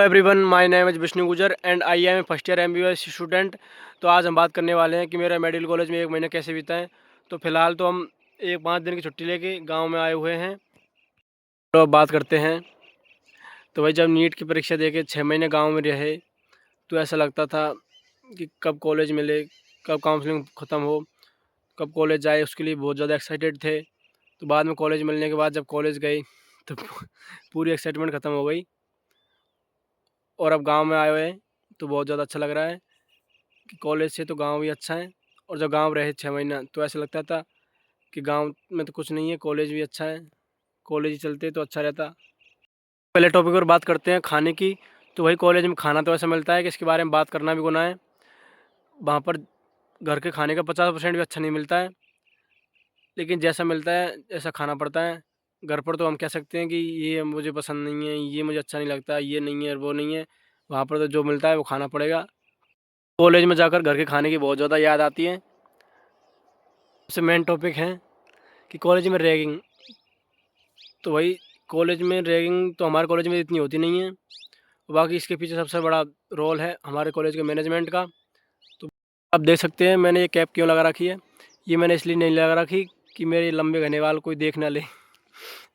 Everyone, my name is Vishnu Gujar and I am a first year MBBS student. तो आज हम बात करने वाले हैं कि मेरा मेडिकल कॉलेज में 1 महीना कैसे बीता है। तो फ़िलहाल तो हम एक 5 दिन की छुट्टी लेके गांव में आए हुए हैं। तो अब बात करते हैं। तो भाई, जब नीट की परीक्षा दे के 6 महीने गाँव में रहे तो ऐसा लगता था कि कब कॉलेज मिले, कब काउंसलिंग ख़त्म हो, कब कॉलेज जाए, उसके लिए बहुत ज़्यादा एक्साइटेड थे। तो बाद में कॉलेज मिलने के बाद जब कॉलेज गए तो पूरी एक्साइटमेंट ख़त्म हो गई और अब गाँव में आए हुए हैं तो बहुत ज़्यादा अच्छा लग रहा है कि कॉलेज से तो गाँव भी अच्छा है। और जब गाँव रहे 6 महीना तो ऐसा लगता था कि गाँव में तो कुछ नहीं है, कॉलेज भी अच्छा है, कॉलेज ही चलते तो अच्छा रहता। पहले टॉपिक पर बात करते हैं खाने की। तो वही, कॉलेज में खाना तो ऐसा मिलता है कि इसके बारे में बात करना भी गुनाह है। वहाँ पर घर के खाने का 50% भी अच्छा नहीं मिलता है, लेकिन जैसा मिलता है ऐसा खाना पड़ता है। घर पर तो हम कह सकते हैं कि ये मुझे पसंद नहीं है, ये मुझे अच्छा नहीं लगता, ये नहीं है, वो नहीं है। वहाँ पर तो जो मिलता है वो खाना पड़ेगा। कॉलेज में जाकर घर के खाने की बहुत ज़्यादा याद आती है। सबसे मेन टॉपिक है कि कॉलेज में रैगिंग। तो वही, कॉलेज में रैगिंग तो हमारे कॉलेज में इतनी होती नहीं है। बाकी इसके पीछे सबसे बड़ा रोल है हमारे कॉलेज के मैनेजमेंट का। तो आप देख सकते हैं मैंने ये कैप क्यों लगा रखी है। ये मैंने इसलिए नहीं लगा रखी कि मेरे लंबे घने बाल कोई देख ना ले।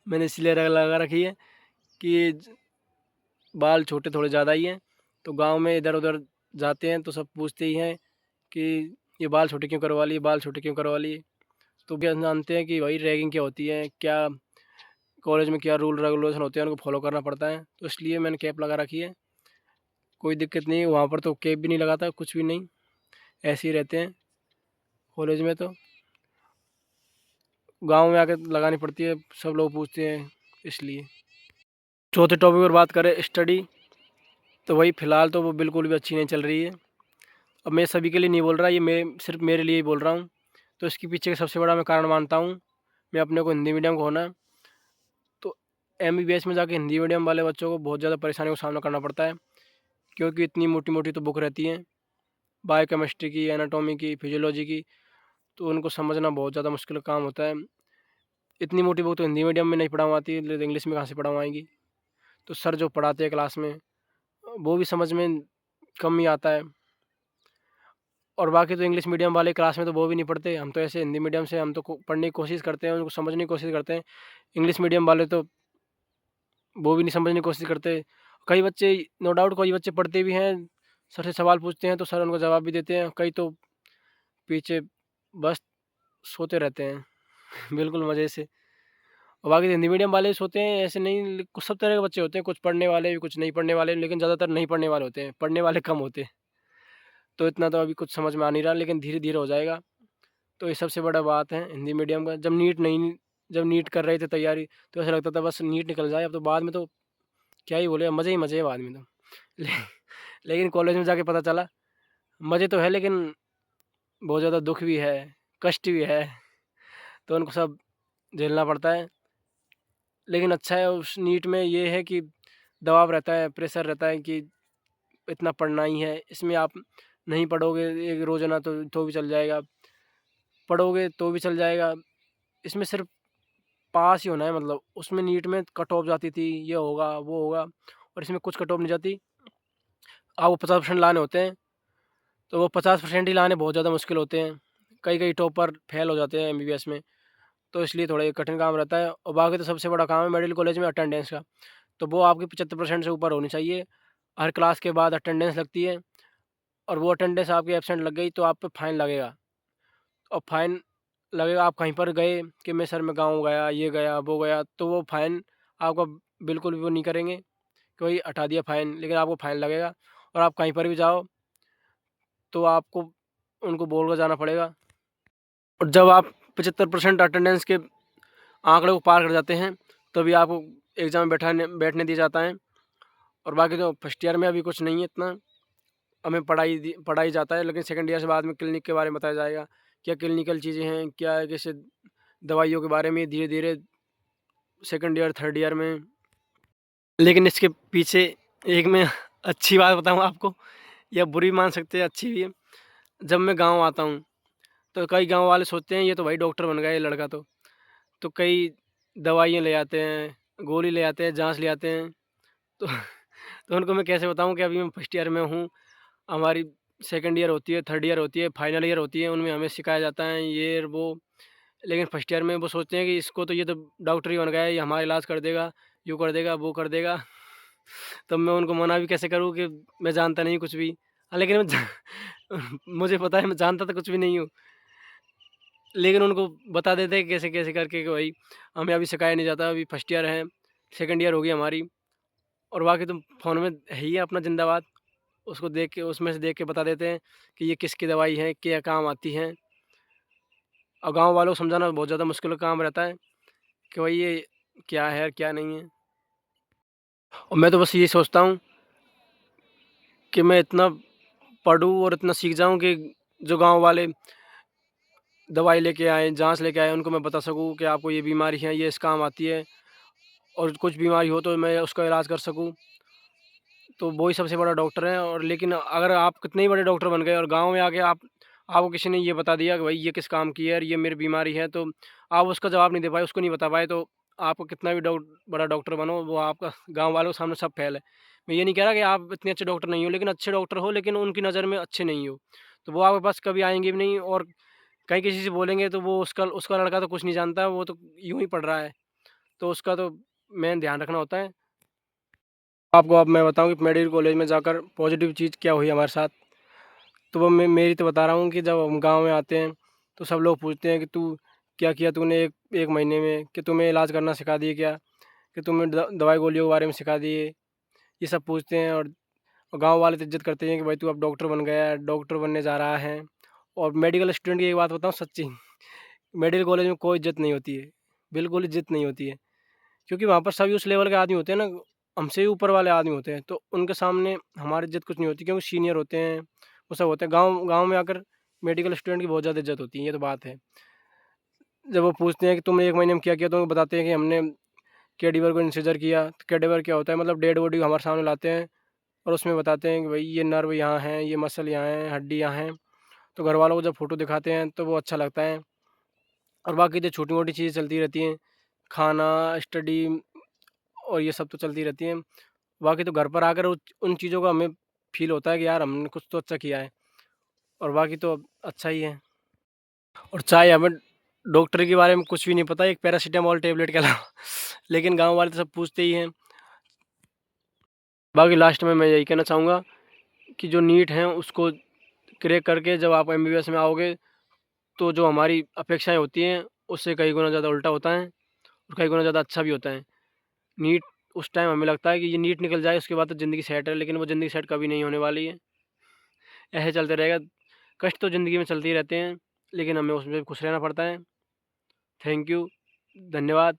मैंने इसलिए लगा रखी है कि बाल छोटे थोड़े ज़्यादा ही हैं। तो गांव में इधर उधर जाते हैं तो सब पूछते ही हैं कि ये बाल छोटे क्यों करवा लिए, बाल छोटे क्यों करवा लिए। तो क्या जानते हैं कि भाई रैगिंग क्या होती है, क्या कॉलेज में क्या रूल रेगुलेशन होते हैं, उनको फॉलो करना पड़ता है। तो इसलिए मैंने कैप लगा रखी है। कोई दिक्कत नहीं है, वहाँ पर तो कैप भी नहीं लगाता, कुछ भी नहीं, ऐसे ही रहते हैं। कॉलेज में तो गांव में आके लगानी पड़ती है, सब लोग पूछते हैं इसलिए। चौथे टॉपिक पर बात करें, स्टडी। तो वही, फ़िलहाल तो वो बिल्कुल भी अच्छी नहीं चल रही है। अब मैं सभी के लिए नहीं बोल रहा, ये मैं सिर्फ मेरे लिए ही बोल रहा हूँ। तो इसके पीछे का सबसे बड़ा मैं कारण मानता हूँ, मैं अपने को हिंदी मीडियम का होना है। तो एमबीबीएस में जाके हिंदी मीडियम वाले बच्चों को बहुत ज़्यादा परेशानियों का सामना करना पड़ता है, क्योंकि इतनी मोटी मोटी तो बुक रहती हैं, बायोकेमिस्ट्री की, एनाटॉमी की, फिजियोलॉजी की। तो उनको समझना बहुत ज़्यादा मुश्किल काम होता है। इतनी मोटी बुक तो हिंदी मीडियम में नहीं पढ़ाई आती, इंग्लिश में कहाँ से पढ़ावाएँगी। तो सर जो पढ़ाते हैं क्लास में वो भी समझ में कम ही आता है। और बाकी तो इंग्लिश मीडियम वाले क्लास में तो वो भी नहीं पढ़ते। हम तो ऐसे हिंदी मीडियम से हम तो पढ़ने की कोशिश करते हैं, उनको समझने की कोशिश करते हैं। इंग्लिश मीडियम वाले तो वो भी नहीं समझने की कोशिश करते। कई बच्चे, नो डाउट कोई बच्चे पढ़ते भी हैं, सर से सवाल पूछते हैं तो सर उनको जवाब भी देते हैं। कई तो पीछे बस सोते रहते हैं बिल्कुल मज़े से। और बाकी हिंदी मीडियम वाले सोते हैं, ऐसे नहीं, कुछ सब तरह के बच्चे होते हैं, कुछ पढ़ने वाले भी, कुछ नहीं पढ़ने वाले, लेकिन ज़्यादातर नहीं पढ़ने वाले होते हैं, पढ़ने वाले कम होते हैं। तो इतना तो अभी कुछ समझ में आ नहीं रहा, लेकिन धीरे-धीरे हो जाएगा। तो ये सबसे बड़ा बात है हिंदी मीडियम का। जब नीट कर रहे थे तैयारी, तो ऐसा लगता था बस नीट निकल जाए। अब तो बाद में तो क्या ही बोले, मज़े ही मज़े हैं बाद में तो। ले लेकिन कॉलेज में जाके पता चला, मज़े तो है लेकिन बहुत ज़्यादा दुःख भी है, कष्ट भी है, तो उनको सब झेलना पड़ता है। लेकिन अच्छा है उस नीट में ये है कि दबाव रहता है, प्रेशर रहता है कि इतना पढ़ना ही है। इसमें आप नहीं पढ़ोगे एक रोज़ाना तो भी चल जाएगा, पढ़ोगे तो भी चल जाएगा। इसमें सिर्फ पास ही होना है, मतलब उसमें नीट में कट ऑफ जाती थी, ये होगा, वो होगा, और इसमें कुछ कट ऑफ नहीं जाती। आपको 50% लाने होते हैं, तो वो 50% ही लाने बहुत ज़्यादा मुश्किल होते हैं। कई-कई टॉपर फेल हो जाते हैं एमबीबीएस में, तो इसलिए थोड़ा ये कठिन काम रहता है। और बाकी तो सबसे बड़ा काम है मेडिकल कॉलेज में अटेंडेंस का। तो वो आपकी 75% से ऊपर होनी चाहिए। हर क्लास के बाद अटेंडेंस लगती है, और वो अटेंडेंस आपकी एब्सेंट लग गई तो आप पे फाइन लगेगा। और फाइन लगेगा, आप कहीं पर गए कि मैं सर मैं गाँव गया, ये गया, वो गया, तो वो फाइन आपका बिल्कुल भी वो नहीं करेंगे कि भाई हटा दिया फ़ाइन, लेकिन आपको फ़ाइन लगेगा। और आप कहीं पर भी जाओ तो आपको उनको बोल कर जाना पड़ेगा। और जब आप 75% अटेंडेंस के आंकड़े को पार कर जाते हैं, तभी आपको एग्ज़ाम में बैठने दिया जाता है। और बाकी तो फर्स्ट ईयर में अभी कुछ नहीं है इतना, हमें पढ़ाई जाता है, लेकिन सेकंड ईयर से बाद में क्लिनिक के बारे में बताया जाएगा। क्या क्लिनिकल चीज़ें हैं, क्या है, कैसे दवाइयों के बारे में धीरे-धीरे सेकंड ईयर, थर्ड ईयर में। लेकिन इसके पीछे एक मैं अच्छी बात बताऊँ आपको, या बुरी मान सकते हैं, अच्छी भी है। जब मैं गाँव आता हूँ, तो कई गाँव वाले सोचते हैं ये तो भाई डॉक्टर बन गया ये लड़का तो कई दवाइयाँ ले आते हैं, गोली ले आते हैं, जाँच ले आते हैं। तो तो उनको मैं कैसे बताऊँ कि अभी मैं फर्स्ट ईयर में हूँ, हमारी सेकंड ईयर होती है, थर्ड ईयर होती है, फाइनल ईयर होती है, उनमें हमें सिखाया जाता है ये वो। लेकिन फर्स्ट ईयर में वो सोचते हैं कि इसको तो ये तो डॉक्टर ही बन गया है, ये हमारा इलाज कर देगा, यूँ कर देगा, वो कर देगा। तब मैं उनको मना भी कैसे करूँ कि मैं जानता नहीं कुछ भी। लेकिन मैं जा मुझे पता है मैं जानता तो कुछ भी नहीं हूँ। लेकिन उनको बता देते हैं कैसे-कैसे करके कि भाई हमें अभी सिखाया नहीं जाता, अभी फर्स्ट ईयर है, सेकंड ईयर होगी हमारी और बाकी तो फ़ोन में है ही है अपना ज़िंदाबाद। उसको देख के उसमें से देख के बता देते हैं कि ये किसकी दवाई है, क्या काम आती हैं। और गाँव वालों को समझाना बहुत ज़्यादा मुश्किल काम रहता है कि भाई ये क्या है, क्या नहीं है। और मैं तो बस ये सोचता हूँ कि मैं इतना पढ़ूँ और इतना सीख जाऊँ कि जो गाँव वाले दवाई लेके आएँ, जाँच लेके आएँ, उनको मैं बता सकूँ कि आपको ये बीमारी है, ये इस काम आती है और कुछ बीमारी हो तो मैं उसका इलाज कर सकूँ। तो वो ही सबसे बड़ा डॉक्टर है और लेकिन अगर आप कितने ही बड़े डॉक्टर बन गए और गाँव में आके आपको किसी ने ये बता दिया कि भाई ये किस काम की है और ये मेरी बीमारी है, तो आप उसका जवाब नहीं दे पाए, उसको नहीं बता पाए, तो आपको कितना भी बड़ा डॉक्टर बनो, वो आपका गाँव वालों के सामने सब फेल है। मैं ये नहीं कह रहा कि आप इतने अच्छे डॉक्टर नहीं हो, लेकिन अच्छे डॉक्टर हो, लेकिन उनकी नज़र में अच्छे नहीं हो। तो वो आपके पास कभी आएँगे भी नहीं और कहीं किसी से बोलेंगे तो वो उसका उसका लड़का तो कुछ नहीं जानता, वो तो यूँ ही पढ़ रहा है। तो उसका तो मेन ध्यान रखना होता है। आपको अब मैं बताऊँ कि मेडिकल कॉलेज में जाकर पॉज़िटिव चीज़ क्या हुई हमारे साथ। तो वो मैं मेरी तो बता रहा हूँ कि जब हम गाँव में आते हैं, तो सब लोग पूछते हैं कि तू क्या किया तूने 1 महीने में? कि तुम्हें इलाज करना सिखा दिए क्या? कि तुम्हें दवाई गोलियों के बारे में सिखा दिए? ये सब पूछते हैं और गाँव वाले तो इज़्ज़त करते हैं कि भाई तू अब डॉक्टर बन गया है, डॉक्टर बनने जा रहा है। और मेडिकल स्टूडेंट की एक बात बताऊँ सच्ची, मेडिकल कॉलेज में कोई इज़्ज़त नहीं होती है, बिल्कुल इज़्ज़त नहीं होती है। क्योंकि वहाँ पर सभी उस लेवल के आदमी होते हैं ना, हमसे भी ऊपर वाले आदमी होते हैं, तो उनके सामने हमारी इज़्ज़त कुछ नहीं होती क्योंकि सीनियर होते हैं, वो सब होते हैं। गाँव गाँव में आकर मेडिकल स्टूडेंट की बहुत ज़्यादा इज़्ज़त होती है, ये तो बात है। जब वो पूछते हैं कि तुमने 1 महीने में क्या किया? तो वो बताते हैं कि हमने कैडिवर को इंसिजर किया। तो कैडिवर क्या होता है? मतलब डेड बॉडी को हमारे सामने लाते हैं और उसमें बताते हैं कि भई ये नर्व यहाँ हैं, ये मसल यहाँ है, हड्डी यहाँ है। तो घरवालों को जब फ़ोटो दिखाते हैं तो वो अच्छा लगता है और बाकी तो छोटी-मोटी चीज़ें चलती रहती हैं, खाना, स्टडी और ये सब तो चलती रहती हैं। बाकी तो घर पर आकर उन चीज़ों का हमें फ़ील होता है कि यार हमने कुछ तो अच्छा किया है और बाकी तो अच्छा ही है। और चाहे हमें डॉक्टर के बारे में कुछ भी नहीं पता, एक पैरासिटामॉल टैबलेट के अलावा लेकिन गाँव वाले तो सब पूछते ही हैं। बाकी लास्ट में मैं यही कहना चाहूँगा कि जो नीट है उसको क्रैक करके जब आप एमबीबीएस में आओगे, तो जो हमारी अपेक्षाएँ होती हैं, उससे कई गुना ज़्यादा उल्टा होता है और कई गुना ज़्यादा अच्छा भी होता है। नीट उस टाइम हमें लगता है कि ये नीट निकल जाए उसके बाद तो ज़िंदगी सेट है, लेकिन वो ज़िंदगी सेट कभी नहीं होने वाली है। ऐसे चलते रहेगा, कष्ट तो ज़िंदगी में चलते ही रहते हैं, लेकिन हमें उसमें खुश रहना पड़ता है। थैंक यू, धन्यवाद।